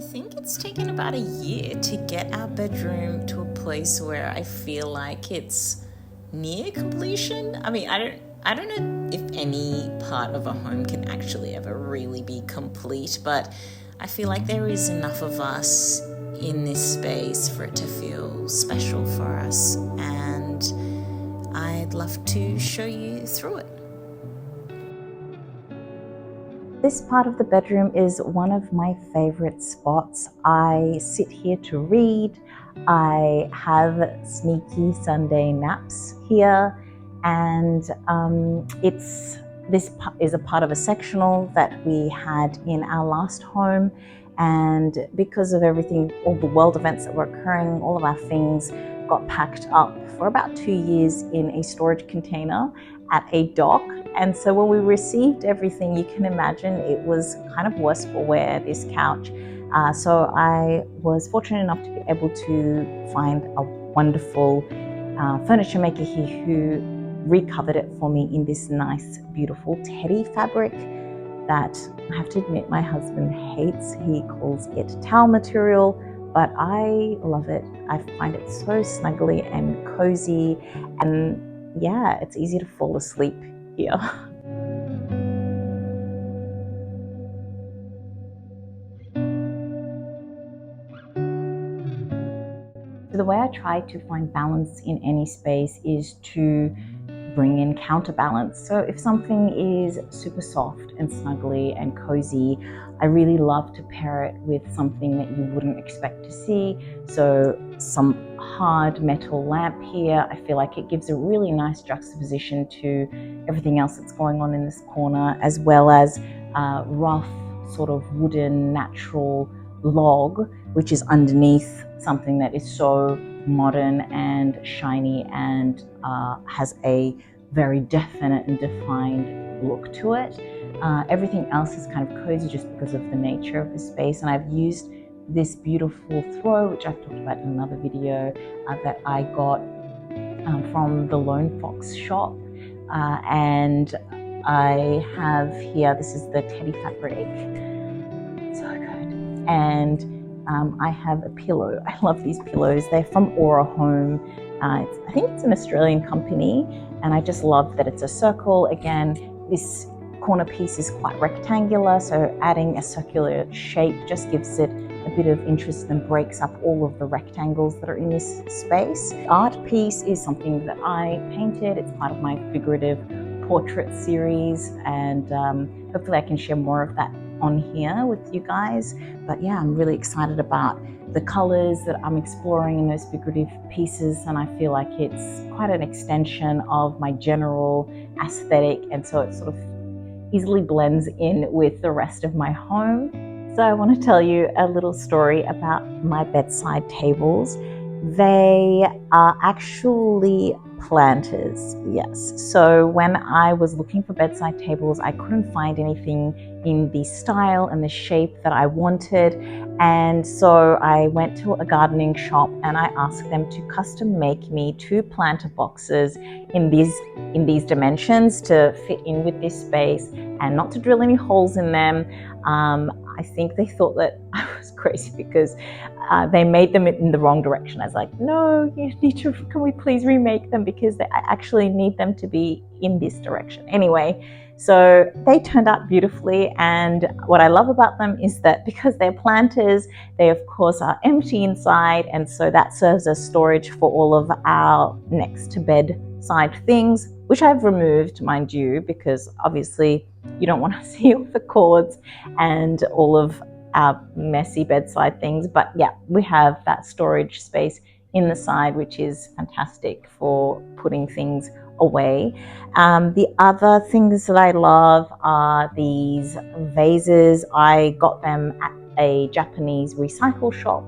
think it's taken about a year to get our bedroom to a place where I feel like it's near completion. I mean, I don't know if any part of a home can actually ever really be complete, but I feel like there is enough of us in this space for it to feel special for us, and I'd love to show you through it. This part of the bedroom is one of my favorite spots. I sit here to read. I have sneaky Sunday naps here, and this is a part of a sectional that we had in our last home. And because of everything, all the world events that were occurring, all of our things got packed up for about 2 years in a storage container at a dock. And so when we received everything, you can imagine it was kind of worse for wear, this couch. So I was fortunate enough to be able to find a wonderful furniture maker here who recovered it for me in this nice, beautiful teddy fabric that I have to admit my husband hates. He calls it towel material, but I love it. I find it so snuggly and cozy, and yeah, it's easy to fall asleep here. The way I try to find balance in any space is to bring in counterbalance. So if something is super soft and snuggly and cozy, I really love to pair it with something that you wouldn't expect to see. So some hard metal lamp here, I feel like it gives a really nice juxtaposition to everything else that's going on in this corner, as well as rough sort of wooden natural log, which is underneath something that is so modern and shiny and has a very definite and defined look to it. Everything else is kind of cozy just because of the nature of the space, and I've used this beautiful throw, which I've talked about in another video, that I got from the Lone Fox shop, and I have here, this is the teddy fabric, so good, and I have a pillow. I love these pillows. They're from Aura Home. I think it's an Australian company, and I just love that it's a circle. Again, this corner piece is quite rectangular, so adding a circular shape just gives it a bit of interest and breaks up all of the rectangles that are in this space. The art piece is something that I painted. It's part of my figurative portrait series, and hopefully I can share more of that on here with you guys. But yeah, I'm really excited about the colors that I'm exploring in those figurative pieces, and I feel like it's quite an extension of my general aesthetic, and so it sort of easily blends in with the rest of my home. So I want to tell you a little story about my bedside tables. They are actually planters, yes. So when I was looking for bedside tables, I couldn't find anything in the style and the shape that I wanted. And so I went to a gardening shop and I asked them to custom make me 2 planter boxes in these dimensions to fit in with this space and not to drill any holes in them. I think they thought that I was crazy because they made them in the wrong direction. I was like, no, you need to, can we please remake them, because I actually need them to be in this direction. Anyway, so they turned out beautifully, and what I love about them is that because they're planters, they of course are empty inside, and so that serves as storage for all of our next to bed side things, which I've removed, mind you, because obviously you don't want to see all the cords and all of our messy bedside things. But yeah, we have that storage space in the side, which is fantastic for putting things away. The other things that I love are these vases. I got them at a Japanese recycle shop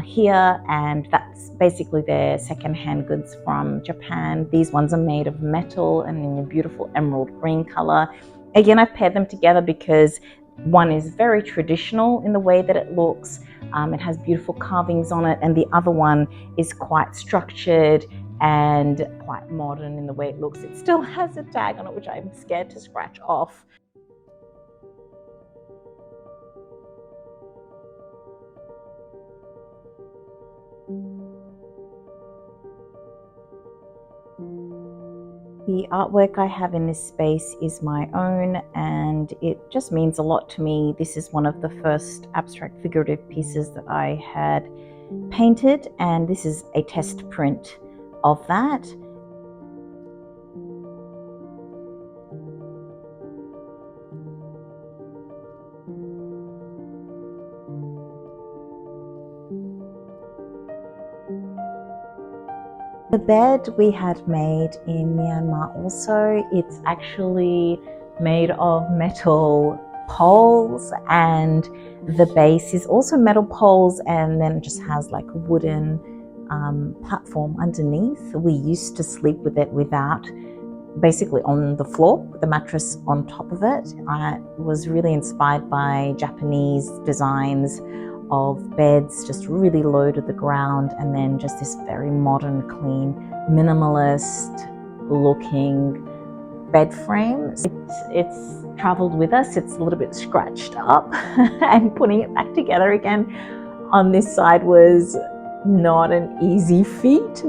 here, and that's basically their secondhand goods from Japan. These ones are made of metal and in a beautiful emerald green color. Again, I've paired them together because one is very traditional in the way that it looks. It has beautiful carvings on it, and the other one is quite structured and quite modern in the way it looks. It still has a tag on it, which I'm scared to scratch off. The artwork I have in this space is my own, and it just means a lot to me. This is one of the first abstract figurative pieces that I had painted, and this is a test print of that. The bed we had made in Myanmar also, it's actually made of metal poles, and the base is also metal poles, and then it just has like a wooden platform underneath. We used to sleep with it without, basically on the floor with the mattress on top of it. I was really inspired by Japanese designs of beds, just really low to the ground, and then just this very modern, clean, minimalist looking bed frame. It's traveled with us. It's a little bit scratched up and putting it back together again on this side was not an easy feat.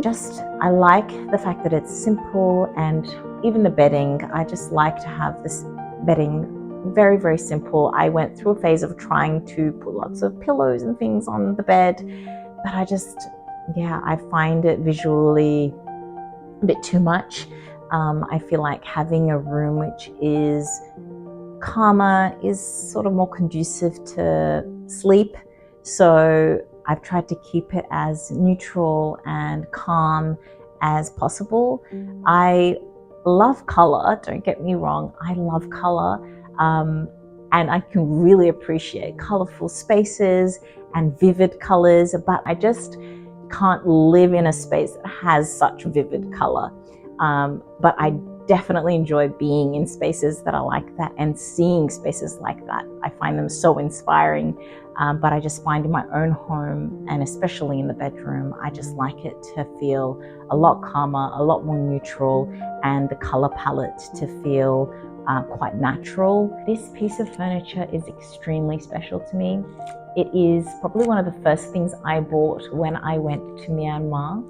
I like the fact that it's simple, and even the bedding, I just like to have this bedding very, very simple. I went through a phase of trying to put lots of pillows and things on the bed, but I find it visually a bit too much. I feel like having a room which is calmer is sort of more conducive to sleep. So I've tried to keep it as neutral and calm as possible. I love color, don't get me wrong, I love color. And I can really appreciate colorful spaces and vivid colors, but I just can't live in a space that has such vivid color. But I definitely enjoy being in spaces that are like that and seeing spaces like that. I find them so inspiring. But I just find in my own home, and especially in the bedroom, I just like it to feel a lot calmer, a lot more neutral, and the color palette to feel quite natural. This piece of furniture is extremely special to me. It is probably one of the first things I bought when I went to Myanmar.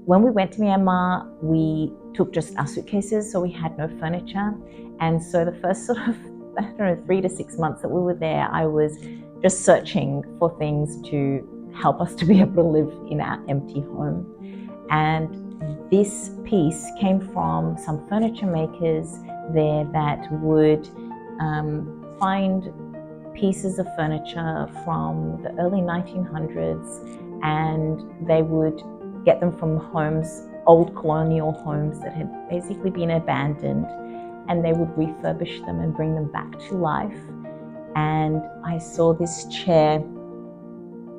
When we went to Myanmar, we took just our suitcases, so we had no furniture. And so the first sort of, 3 to 6 months that we were there, I was just searching for things to help us to be able to live in our empty home. And this piece came from some furniture makers there that would find pieces of furniture from the early 1900s, and they would get them from homes, old colonial homes that had basically been abandoned, and they would refurbish them and bring them back to life. And I saw this chair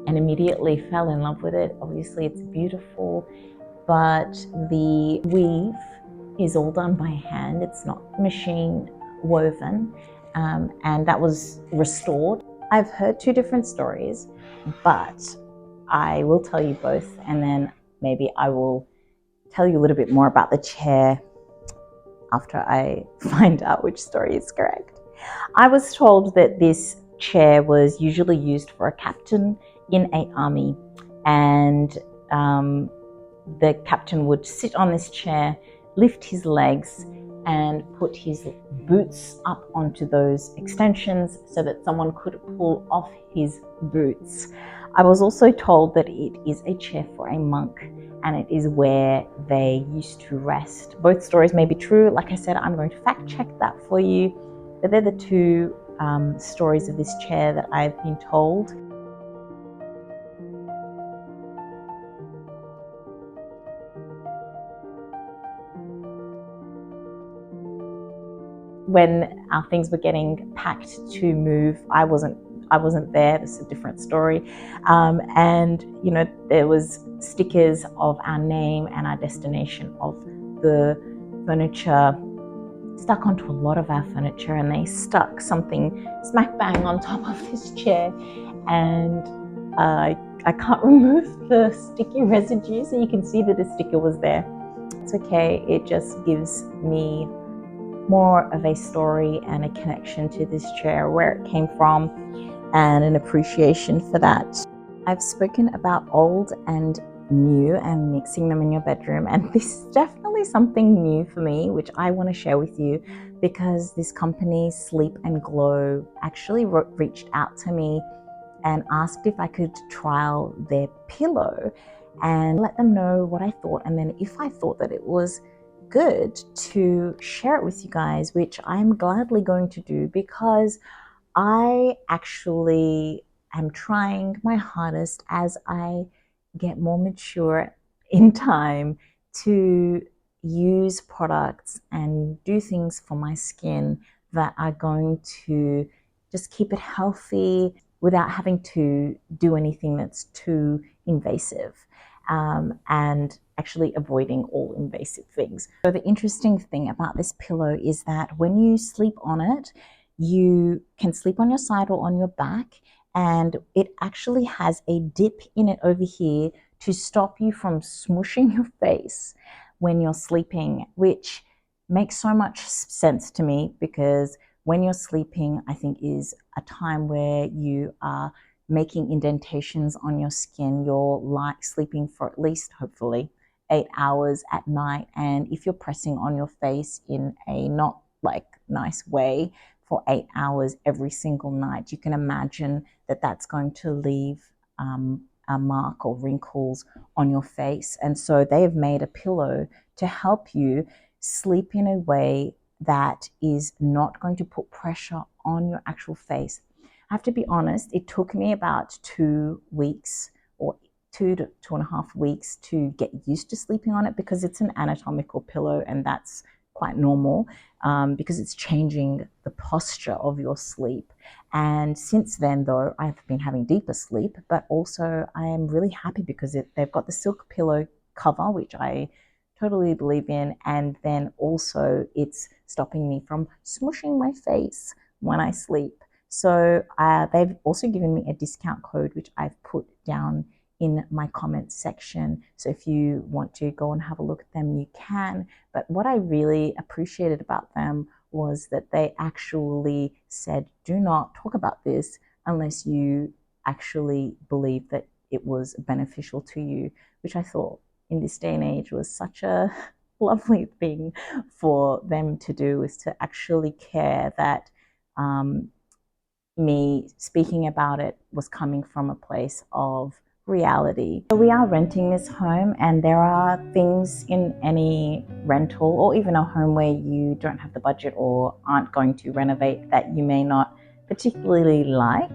and immediately fell in love with it. Obviously it's beautiful, but the weave is all done by hand. It's not machine woven, and that was restored. I've heard 2 different stories, but I will tell you both, and then maybe I will tell you a little bit more about the chair after I find out which story is correct. I was told that this chair was usually used for a captain in an army, and the captain would sit on this chair, lift his legs, and put his boots up onto those extensions so that someone could pull off his boots. I was also told that it is a chair for a monk, and it is where they used to rest. Both stories may be true. Like I said, I'm going to fact check that for you, but they're the 2 stories of this chair that I've been told. When our things were getting packed to move, I wasn't there. This is a different story. And there was stickers of our name and our destination of the furniture stuck onto a lot of our furniture, and they stuck something smack bang on top of this chair, and I can't remove the sticky residue, so you can see that a sticker was there. It's okay. It just gives me more of a story and a connection to this chair, where it came from, and an appreciation for that. I've spoken about old and new and mixing them in your bedroom. And this is definitely something new for me, which I want to share with you, because this company, Sleep and Glow, actually reached out to me and asked if I could trial their pillow and let them know what I thought. And then if I thought that it was good, to share it with you guys, which I'm gladly going to do, because I actually am trying my hardest as I get more mature in time to use products and do things for my skin that are going to just keep it healthy without having to do anything that's too invasive, and actually avoiding all invasive things. So the interesting thing about this pillow is that when you sleep on it, you can sleep on your side or on your back, and it actually has a dip in it over here to stop you from smushing your face when you're sleeping, which makes so much sense to me, because when you're sleeping, I think, is a time where you are making indentations on your skin. You're like sleeping for at least, hopefully, 8 hours at night. And if you're pressing on your face in a not like nice way for 8 hours every single night, you can imagine that that's going to leave a mark or wrinkles on your face. And so they have made a pillow to help you sleep in a way that is not going to put pressure on your actual face. I have to be honest, it took me about 2 weeks, or 2 to 2.5 weeks, to get used to sleeping on it, because it's an anatomical pillow, and that's quite normal, because it's changing the posture of your sleep. And since then, though, I've been having deeper sleep, but also I am really happy because they've got the silk pillow cover, which I totally believe in, and then also it's stopping me from smushing my face when I sleep. So they've also given me a discount code, which I've put down in my comments section. So if you want to go and have a look at them, you can. But what I really appreciated about them was that they actually said, do not talk about this unless you actually believe that it was beneficial to you, which I thought in this day and age was such a lovely thing for them to do, is to actually care that me speaking about it was coming from a place of reality. So we are renting this home, and there are things in any rental, or even a home where you don't have the budget or aren't going to renovate, that you may not particularly like.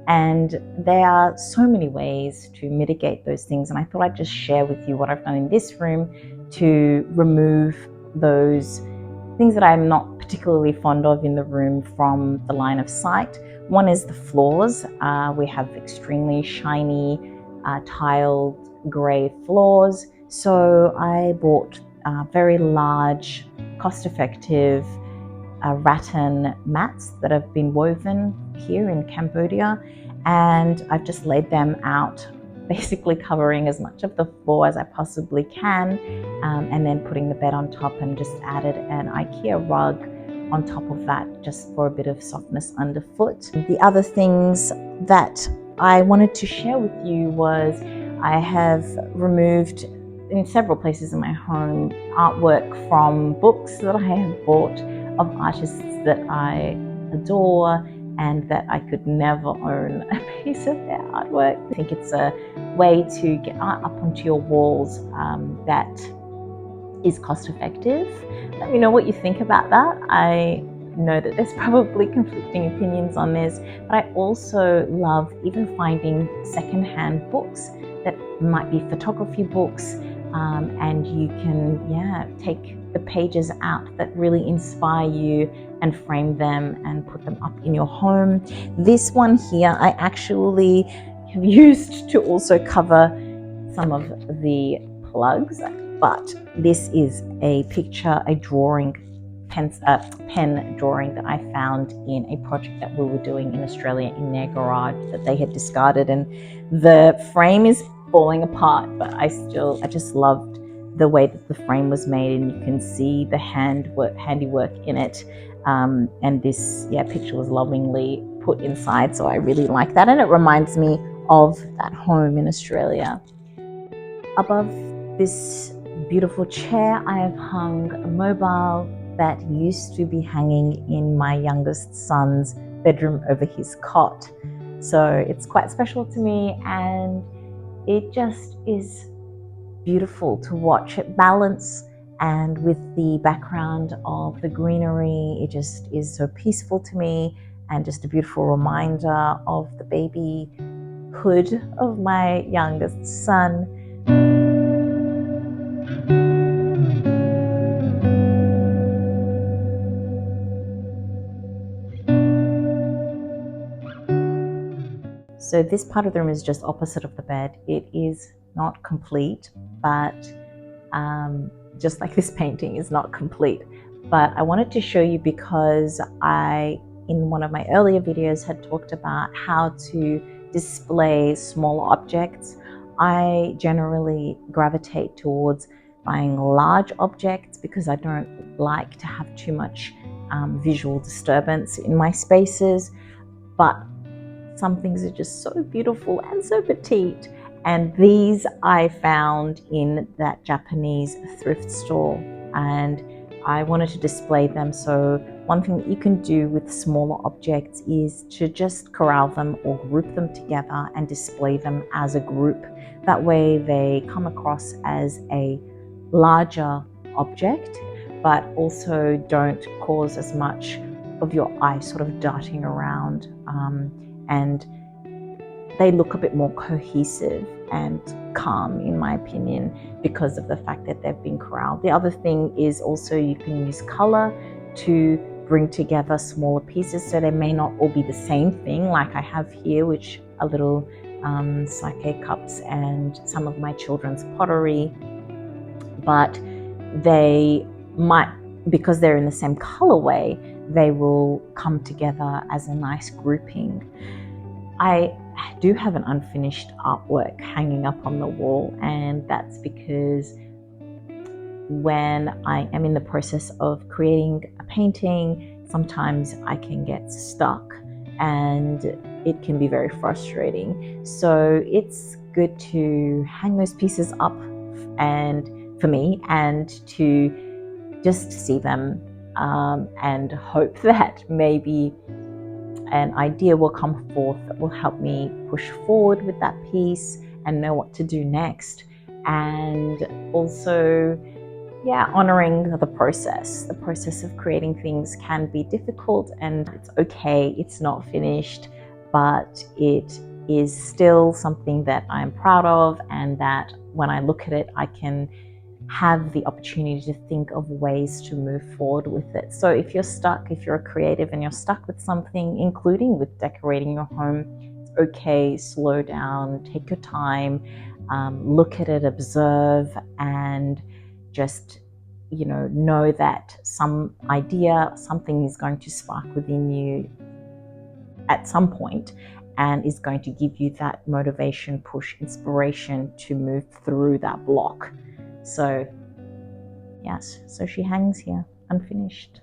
And there are so many ways to mitigate those things. And I thought I'd just share with you what I've done in this room to remove those things that I'm not particularly fond of in the room from the line of sight. One is the floors. We have extremely shiny, tiled grey floors. So I bought very large, cost-effective rattan mats that have been woven here in Cambodia, and I've just laid them out, basically covering as much of the floor as I possibly can, and then putting the bed on top, and just added an IKEA rug on top of that, just for a bit of softness underfoot. The other things that I wanted to share with you was I have removed, in several places in my home, artwork from books that I have bought of artists that I adore and that I could never own a piece of their artwork. I think it's a way to get art up onto your walls that is cost effective. Let me know what you think about that. I know that there's probably conflicting opinions on this, but I also love even finding secondhand books that might be photography books, and you can take the pages out that really inspire you and frame them and put them up in your home. This one here I actually have used to also cover some of the plugs, but this is a picture, a drawing, pen drawing that I found in a project that we were doing in Australia in their garage that they had discarded, and the frame is falling apart, but I just loved the way that the frame was made, and you can see the handiwork in it, and this picture was lovingly put inside, so I really like that, and it reminds me of that home in Australia. Above this beautiful chair, I have hung a mobile that used to be hanging in my youngest son's bedroom over his cot. So it's quite special to me, and it just is beautiful to watch it balance, and with the background of the greenery, it just is so peaceful to me, and just a beautiful reminder of the babyhood of my youngest son. So this part of the room is just opposite of the bed. It is not complete, but just like this painting is not complete. But I wanted to show you because in one of my earlier videos, had talked about how to display small objects. I generally gravitate towards buying large objects because I don't like to have too much visual disturbance in my spaces. But some things are just so beautiful and so petite. And these I found in that Japanese thrift store, and I wanted to display them. So one thing that you can do with smaller objects is to just corral them or group them together and display them as a group. That way they come across as a larger object, but also don't cause as much of your eye sort of darting around. And they look a bit more cohesive and calm, in my opinion, because of the fact that they've been corralled. The other thing is also you can use color to bring together smaller pieces, so they may not all be the same thing, like I have here, which are little sake cups and some of my children's pottery, but they might, because they're in the same colorway, they will come together as a nice grouping. I do have an unfinished artwork hanging up on the wall, and that's because when I am in the process of creating a painting, sometimes I can get stuck and it can be very frustrating. So it's good to hang those pieces up, and for me, and to just see them and hope that maybe an idea will come forth that will help me push forward with that piece and know what to do next. And also, honoring the process. The process of creating things can be difficult, and it's okay, it's not finished, but it is still something that I'm proud of, and that when I look at it, I can have the opportunity to think of ways to move forward with it. So if you're stuck, if you're a creative and you're stuck with something, including with decorating your home, it's okay, slow down, take your time, look at it, observe, and just know that some idea, something is going to spark within you at some point, and is going to give you that motivation, push, inspiration to move through that block. So yes, so she hangs here, unfinished.